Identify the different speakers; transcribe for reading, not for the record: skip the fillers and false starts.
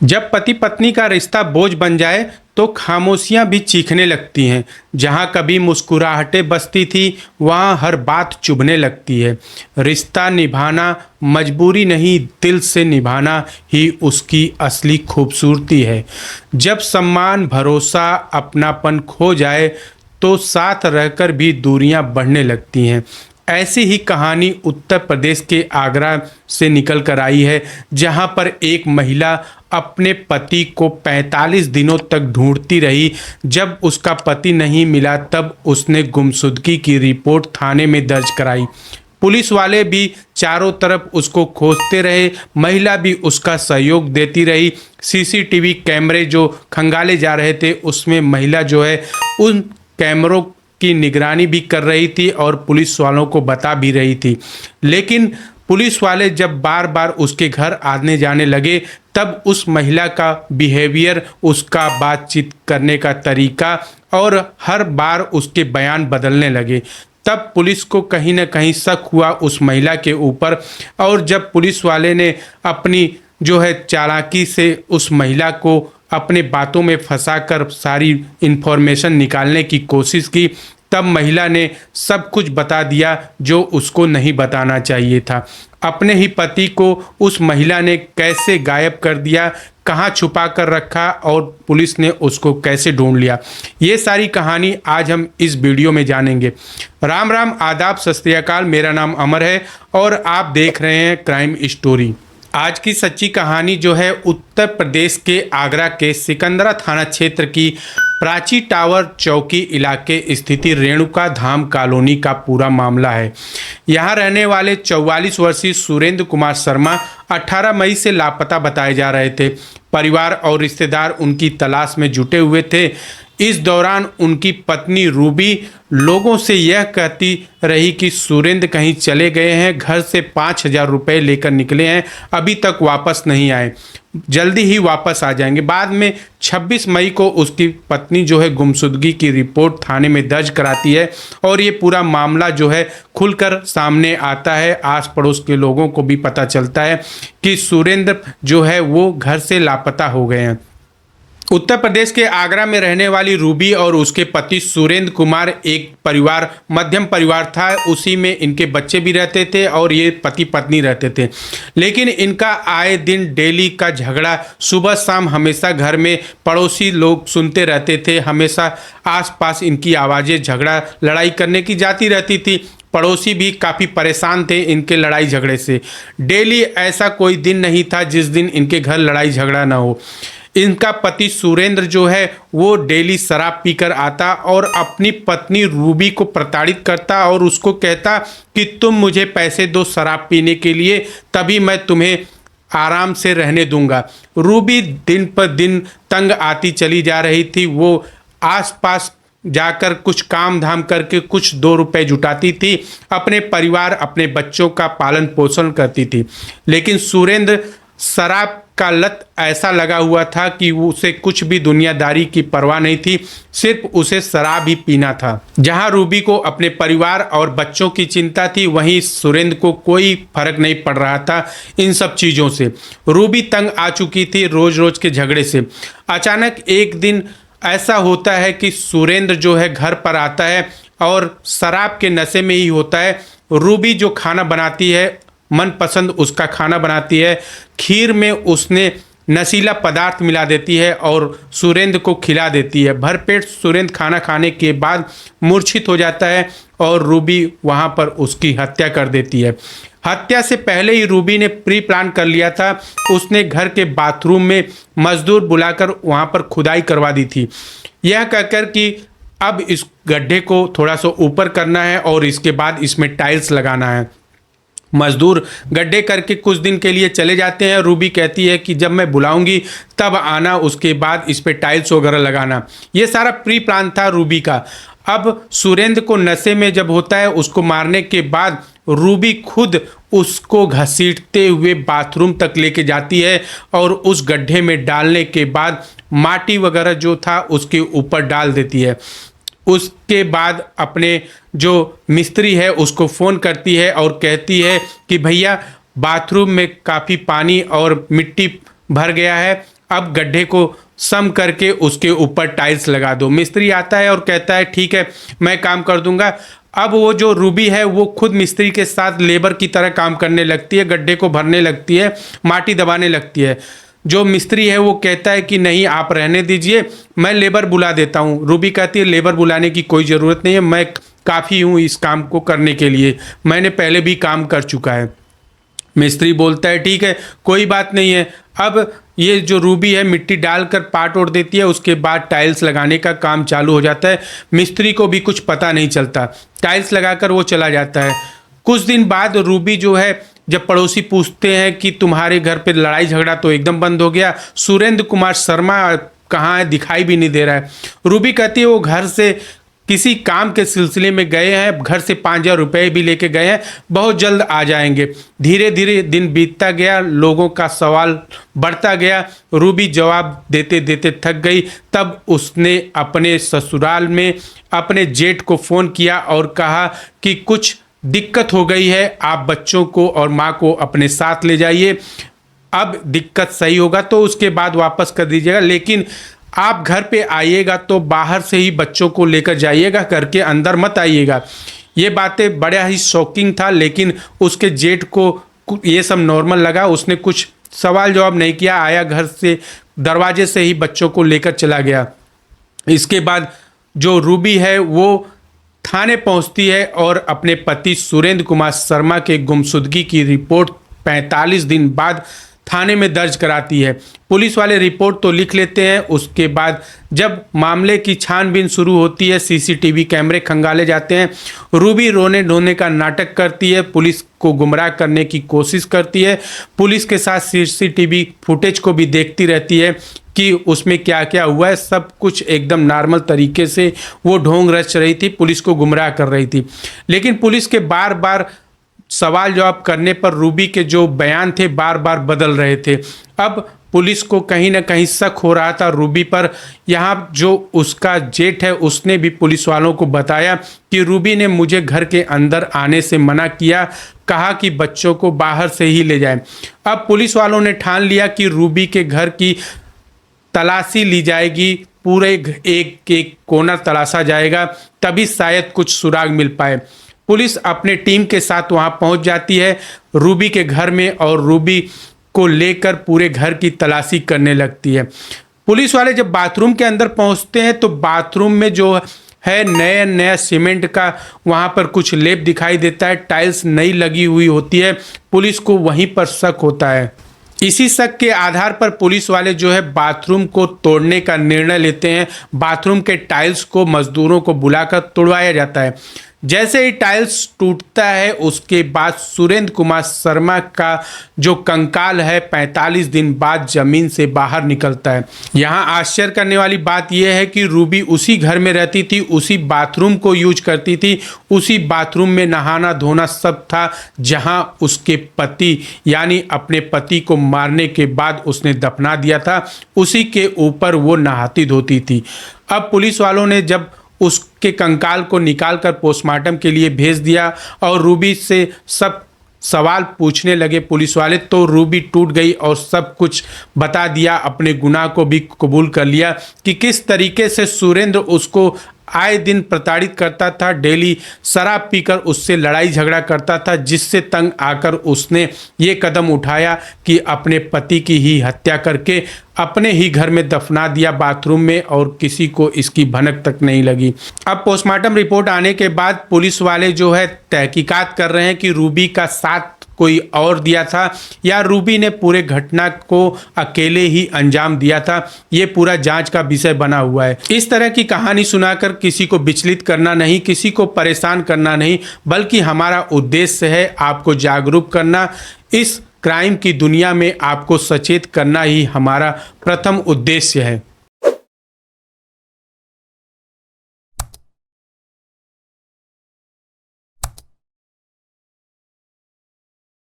Speaker 1: जब पति पत्नी का रिश्ता बोझ बन जाए तो खामोशियां भी चीखने लगती हैं। जहां कभी मुस्कुराहटें बसती थी वहां हर बात चुभने लगती है। रिश्ता निभाना मजबूरी नहीं, दिल से निभाना ही उसकी असली खूबसूरती है। जब सम्मान, भरोसा, अपनापन खो जाए तो साथ रहकर भी दूरियां बढ़ने लगती हैं। ऐसी ही कहानी उत्तर प्रदेश के आगरा से निकल कर आई है, जहां पर एक महिला अपने पति को 45 दिनों तक ढूंढती रही। जब उसका पति नहीं मिला तब उसने गुमशुदगी की रिपोर्ट थाने में दर्ज कराई। पुलिस वाले भी चारों तरफ उसको खोजते रहे, महिला भी उसका सहयोग देती रही। सीसीटीवी कैमरे जो खंगाले जा रहे थे उसमें महिला जो है उन कैमरों की निगरानी भी कर रही थी और पुलिस वालों को बता भी रही थी। लेकिन पुलिस वाले जब बार बार उसके घर आने जाने लगे तब उस महिला का बिहेवियर, उसका बातचीत करने का तरीका और हर बार उसके बयान बदलने लगे। तब पुलिस को कहीं ना कहीं शक हुआ उस महिला के ऊपर, और जब पुलिस वाले ने अपनी जो है चालाकी से उस महिला को अपने बातों में फंसाकर सारी इन्फॉर्मेशन निकालने की कोशिश की, तब महिला ने सब कुछ बता दिया जो उसको नहीं बताना चाहिए था। अपने ही पति को उस महिला ने कैसे गायब कर दिया, कहाँ छुपा कर रखा और पुलिस ने उसको कैसे ढूंढ लिया, ये सारी कहानी आज हम इस वीडियो में जानेंगे। राम राम, आदाब, सत श्री अकाल। मेरा नाम अमर है और आप देख रहे हैं क्राइम स्टोरी। आज की सच्ची कहानी जो है उत्तर प्रदेश के आगरा के सिकंदरा थाना क्षेत्र की प्राची टावर चौकी इलाके स्थित रेणुका धाम कॉलोनी का पूरा मामला है। यहाँ रहने वाले 44 वर्षीय सुरेंद्र कुमार शर्मा 18 मई से लापता बताए जा रहे थे। परिवार और रिश्तेदार उनकी तलाश में जुटे हुए थे। इस दौरान उनकी पत्नी रूबी लोगों से यह कहती रही कि सुरेंद्र कहीं चले गए हैं, घर से 5,000 रुपये लेकर निकले हैं, अभी तक वापस नहीं आए, जल्दी ही वापस आ जाएंगे। बाद में 26 मई को उसकी पत्नी जो है गुमशुदगी की रिपोर्ट थाने में दर्ज कराती है और ये पूरा मामला जो है खुलकर सामने आता है। आस पड़ोस के लोगों को भी पता चलता है कि सुरेंद्र जो है वो घर से लापता हो गए हैं। उत्तर प्रदेश के आगरा में रहने वाली रूबी और उसके पति सुरेंद्र कुमार एक परिवार, मध्यम परिवार था। उसी में इनके बच्चे भी रहते थे और ये पति पत्नी रहते थे। लेकिन इनका आए दिन डेली का झगड़ा सुबह शाम हमेशा घर में पड़ोसी लोग सुनते रहते थे। हमेशा आसपास इनकी आवाज़ें झगड़ा लड़ाई करने की जाती रहती थी। पड़ोसी भी काफ़ी परेशान थे इनके लड़ाई झगड़े से। डेली ऐसा कोई दिन नहीं था जिस दिन इनके घर लड़ाई झगड़ा ना हो। इनका पति सुरेंद्र जो है वो डेली शराब पीकर आता और अपनी पत्नी रूबी को प्रताड़ित करता और उसको कहता कि तुम मुझे पैसे दो शराब पीने के लिए, तभी मैं तुम्हें आराम से रहने दूंगा। रूबी दिन पर दिन तंग आती चली जा रही थी। वो आसपास जाकर कुछ काम धाम करके कुछ 2 रुपए जुटाती थी, अपने परिवार, अपने बच्चों का पालन पोषण करती थी। लेकिन सुरेंद्र शराब का लत ऐसा लगा हुआ था कि उसे कुछ भी दुनियादारी की परवाह नहीं थी, सिर्फ उसे शराब ही पीना था। जहां रूबी को अपने परिवार और बच्चों की चिंता थी, वहीं सुरेंद्र को कोई फर्क नहीं पड़ रहा था इन सब चीज़ों से। रूबी तंग आ चुकी थी रोज रोज के झगड़े से। अचानक एक दिन ऐसा होता है कि सुरेंद्र जो है घर पर आता है और शराब के नशे में ही होता है। रूबी जो खाना बनाती है, मनपसंद उसका खाना बनाती है, खीर में उसने नशीला पदार्थ मिला देती है और सुरेंद्र को खिला देती है। भरपेट सुरेंद्र खाना खाने के बाद मूर्छित हो जाता है और रूबी वहाँ पर उसकी हत्या कर देती है। हत्या से पहले ही रूबी ने प्री प्लान कर लिया था। उसने घर के बाथरूम में मजदूर बुलाकर वहाँ पर खुदाई करवा दी थी, यह कहकर कि अब इस गड्ढे को थोड़ा सा ऊपर करना है और इसके बाद इसमें टाइल्स लगाना है। मजदूर गड्ढे करके कुछ दिन के लिए चले जाते हैं। रूबी कहती है कि जब मैं बुलाऊंगी तब आना, उसके बाद इस पे टाइल्स वगैरह लगाना। ये सारा प्री प्लान था रूबी का। अब सुरेंद्र को नशे में जब होता है, उसको मारने के बाद रूबी खुद उसको घसीटते हुए बाथरूम तक लेके जाती है और उस गड्ढे में डालने के बाद माटी वगैरह जो था उसके ऊपर डाल देती है। उसके बाद अपने जो मिस्त्री है उसको फ़ोन करती है और कहती है कि भैया बाथरूम में काफ़ी पानी और मिट्टी भर गया है, अब गड्ढे को सम करके उसके ऊपर टाइल्स लगा दो। मिस्त्री आता है और कहता है ठीक है मैं काम कर दूंगा। अब वो जो रूबी है वो खुद मिस्त्री के साथ लेबर की तरह काम करने लगती है, गड्ढे को भरने लगती है, माटी दबाने लगती है। जो मिस्त्री है वो कहता है कि नहीं आप रहने दीजिए, मैं लेबर बुला देता हूँ। रूबी कहती है लेबर बुलाने की कोई ज़रूरत नहीं है, मैं काफ़ी हूँ इस काम को करने के लिए, मैंने पहले भी काम कर चुका है। मिस्त्री बोलता है ठीक है कोई बात नहीं है। अब ये जो रूबी है मिट्टी डालकर पाट ओढ़ देती है, उसके बाद टाइल्स लगाने का काम चालू हो जाता है। मिस्त्री को भी कुछ पता नहीं चलता, टाइल्स लगाकर वो चला जाता है। कुछ दिन बाद रूबी जो है, जब पड़ोसी पूछते हैं कि तुम्हारे घर पे लड़ाई झगड़ा तो एकदम बंद हो गया, सुरेंद्र कुमार शर्मा कहाँ है, दिखाई भी नहीं दे रहा है। रूबी कहती है वो घर से किसी काम के सिलसिले में गए हैं, घर से 5,000 रुपये भी लेके गए हैं, बहुत जल्द आ जाएंगे। धीरे धीरे दिन बीतता गया, लोगों का सवाल बढ़ता गया। रूबी जवाब देते देते थक गई। तब उसने अपने ससुराल में अपने जेठ को फ़ोन किया और कहा कि कुछ दिक्कत हो गई है, आप बच्चों को और माँ को अपने साथ ले जाइए, अब दिक्कत सही होगा तो उसके बाद वापस कर दीजिएगा, लेकिन आप घर पे आइएगा तो बाहर से ही बच्चों को लेकर जाइएगा, घर के अंदर मत आइएगा। ये बातें बड़ा ही शॉकिंग था, लेकिन उसके जेठ को ये सब नॉर्मल लगा। उसने कुछ सवाल जवाब नहीं किया, आया घर से दरवाजे से ही बच्चों को लेकर चला गया। इसके बाद जो रूबी है वो थाने पहुंचती है और अपने पति सुरेंद्र कुमार शर्मा के गुमशुदगी की रिपोर्ट 45 दिन बाद थाने में दर्ज कराती है। पुलिस वाले रिपोर्ट तो लिख लेते हैं, उसके बाद जब मामले की छानबीन शुरू होती है, सीसीटीवी कैमरे खंगाले जाते हैं। रूबी रोने धोने का नाटक करती है, पुलिस को गुमराह करने की कोशिश करती है, पुलिस के साथ सीसीटीवी फुटेज को भी देखती रहती है कि उसमें क्या क्या हुआ है। सब कुछ एकदम नॉर्मल तरीके से वो ढोंग रच रही थी, पुलिस को गुमराह कर रही थी। लेकिन पुलिस के बार बार सवाल जवाब करने पर रूबी के जो बयान थे बार बार बदल रहे थे। अब पुलिस को कहीं ना कहीं शक हो रहा था रूबी पर। यहाँ जो उसका जेठ है उसने भी पुलिस वालों को बताया कि रूबी ने मुझे घर के अंदर आने से मना किया, कहा कि बच्चों को बाहर से ही ले जाएं। अब पुलिस वालों ने ठान लिया कि रूबी के घर की तलाशी ली जाएगी, पूरे एक एक कोना तलाशा जाएगा, तभी शायद कुछ सुराग मिल पाए। पुलिस अपने टीम के साथ वहां पहुंच जाती है रूबी के घर में और रूबी को लेकर पूरे घर की तलाशी करने लगती है। पुलिस वाले जब बाथरूम के अंदर पहुंचते हैं तो बाथरूम में जो है नया नया सीमेंट का वहां पर कुछ लेप दिखाई देता है, टाइल्स नई लगी हुई होती है। पुलिस को वहीं पर शक होता है। इसी शक के आधार पर पुलिस वाले जो है बाथरूम को तोड़ने का निर्णय लेते हैं। बाथरूम के टाइल्स को मजदूरों को बुलाकर तोड़वाया जाता है। जैसे ही टाइल्स टूटता है उसके बाद सुरेंद्र कुमार शर्मा का जो कंकाल है 45 दिन बाद जमीन से बाहर निकलता है। यहाँ आश्चर्य करने वाली बात यह है कि रूबी उसी घर में रहती थी, उसी बाथरूम को यूज करती थी, उसी बाथरूम में नहाना धोना सब था जहाँ उसके पति यानी अपने पति को मारने के बाद उसने दफना दिया था, उसी के ऊपर वो नहाती धोती थी। अब पुलिस वालों ने जब उसके कंकाल को निकालकर पोस्टमार्टम के लिए भेज दिया और रूबी से सब सवाल पूछने लगे पुलिस वाले, तो रूबी टूट गई और सब कुछ बता दिया, अपने गुनाह को भी कबूल कर लिया कि किस तरीके से सुरेंद्र उसको आए दिन प्रताड़ित करता था, डेली शराब पीकर उससे लड़ाई झगड़ा करता था, जिससे तंग आकर उसने ये कदम उठाया कि अपने पति की ही हत्या करके अपने ही घर में दफना दिया बाथरूम में और किसी को इसकी भनक तक नहीं लगी। अब पोस्टमार्टम रिपोर्ट आने के बाद पुलिस वाले जो है तहकीकात कर रहे हैं कि रूबी का साथ कोई और दिया था या रूबी ने पूरे घटना को अकेले ही अंजाम दिया था। ये पूरा जांच का विषय बना हुआ है। इस तरह की कहानी सुनाकर किसी को विचलित करना नहीं, किसी को परेशान करना नहीं, बल्कि हमारा उद्देश्य है आपको जागरूक करना। इस क्राइम की दुनिया में आपको सचेत करना ही हमारा प्रथम उद्देश्य है।